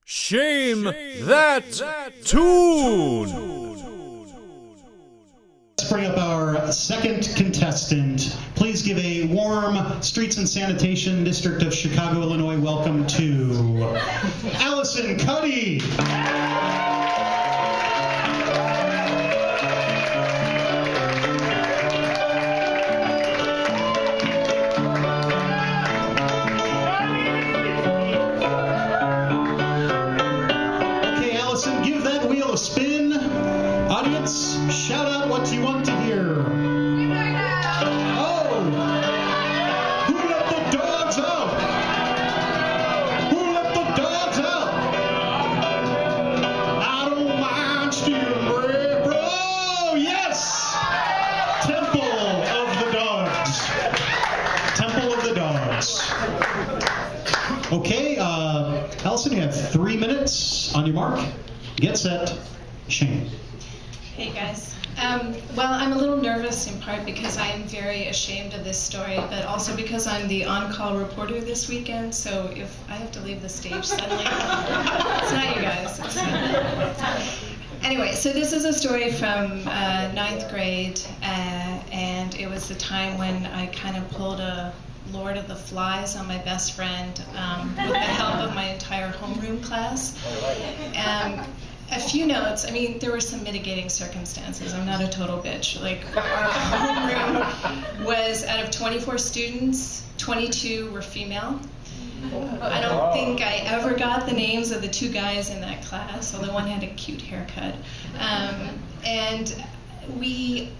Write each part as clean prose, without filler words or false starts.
Shame that tune! Let's bring up our second contestant. Please give a warm Streets and Sanitation District of Chicago, Illinois welcome to Allison Cuddy. Okay, Allison, give that wheel a spin. Audience, shout out what you want to hear. Oh! Who let the dogs out? Who let the dogs out? I don't mind stealing bread. Oh, yes! Temple of the Dogs. Temple of the Dogs. Okay, Allison, you have 3 minutes on your mark. Get set. Shane. Hey guys. Well, I'm a little nervous in part because I am very ashamed of this story, but also because I'm the on-call reporter this weekend, so if I have to leave the stage suddenly, it's not you guys. Anyway, so this is a story from 9th grade, and it was the time when I kind of pulled a Lord of the Flies on my best friend with the help of my entire homeroom class. A few notes. I mean, there were some mitigating circumstances. I'm not a total bitch. Like, our homeroom was, out of 24 students, 22 were female. I don't think I ever got the names of the 2 guys in that class, although one had a cute haircut. And we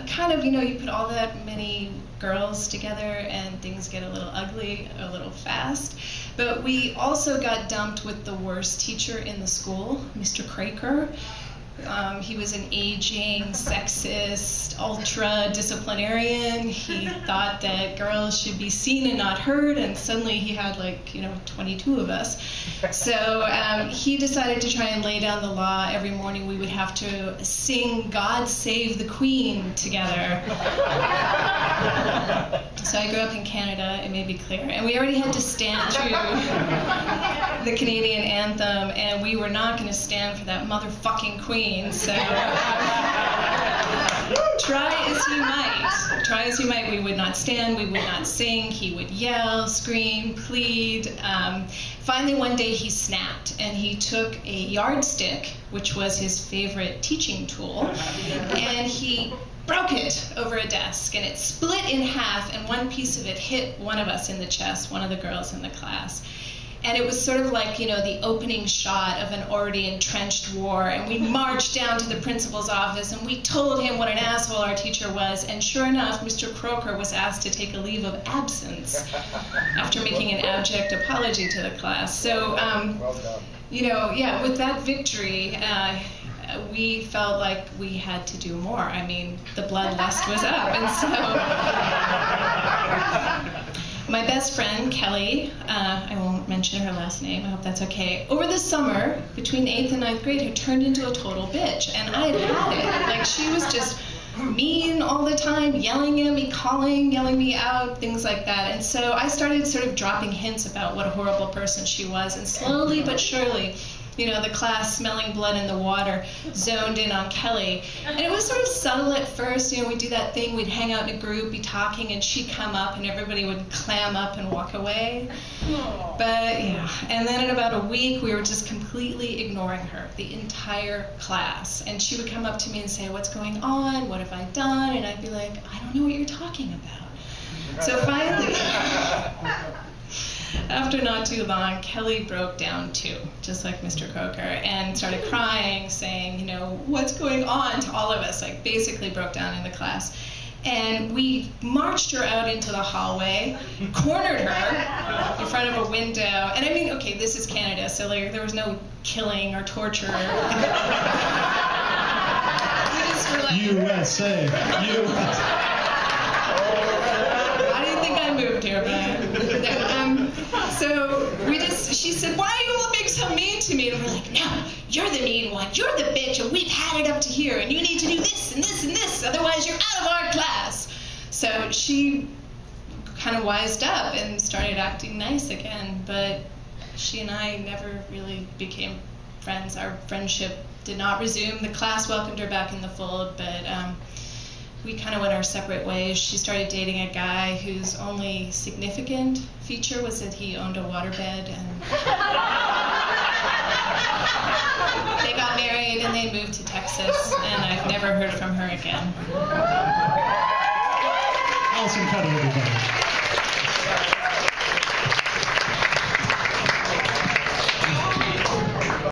kind of, you put all that many girls together and things get a little ugly a little fast. But we also got dumped with the worst teacher in the school, Mr. Craker. He was an aging, sexist, ultra-disciplinarian. He thought that girls should be seen and not heard, and suddenly he had 22 of us. So he decided to try and lay down the law. Every morning we would have to sing God Save the Queen together. So I grew up in Canada, it may be clear, and we already had to stand through the Canadian anthem, and we were not going to stand for that motherfucking queen. So try as you might, we would not stand, we would not sing, he would yell, scream, plead. Finally one day he snapped and he took a yardstick, which was his favorite teaching tool, and he broke it over a desk, and it split in half, and one piece of it hit one of us in the chest, one of the girls in the class. And it was sort of like, the opening shot of an already entrenched war, and we marched down to the principal's office, and we told him what an asshole our teacher was, and sure enough, Mr. Croker was asked to take a leave of absence after making an abject apology to the class. So, with that victory, we felt like we had to do more. I mean, the bloodlust was up, and so my best friend, Kelly, I won't mention her last name, I hope that's okay, over the summer, between 8th and 9th grade, had turned into a total bitch, and I had had it. Like, she was just mean all the time, yelling at me, yelling me out, things like that. And so I started sort of dropping hints about what a horrible person she was, and slowly but surely, the class, smelling blood in the water, zoned in on Kelly. And it was sort of subtle at first. We'd do that thing, we'd hang out in a group, be talking, and she'd come up, and everybody would clam up and walk away. But, and then in about a week, we were just completely ignoring her, the entire class. And she would come up to me and say, what's going on? What have I done? And I'd be like, I don't know what you're talking about. So finally, after not too long, Kelly broke down too, just like Mr. Croker, and started crying, saying, what's going on to all of us, basically broke down in the class. And we marched her out into the hallway, cornered her in front of a window, and I mean, okay, this is Canada, so there was no killing or torture. USA. I didn't think I moved here, but so she said, why are you all being so mean to me? And we're like, no, you're the mean one, you're the bitch, and we've had it up to here, and you need to do this and this and this, otherwise you're out of our class. So she kind of wised up and started acting nice again, but she and I never really became friends. Our friendship did not resume. The class welcomed her back in the fold, but we kind of went our separate ways. She started dating a guy whose only significant feature was that he owned a waterbed, and they got married and they moved to Texas, and I've never heard from her again. Allison, Cuddy, everybody.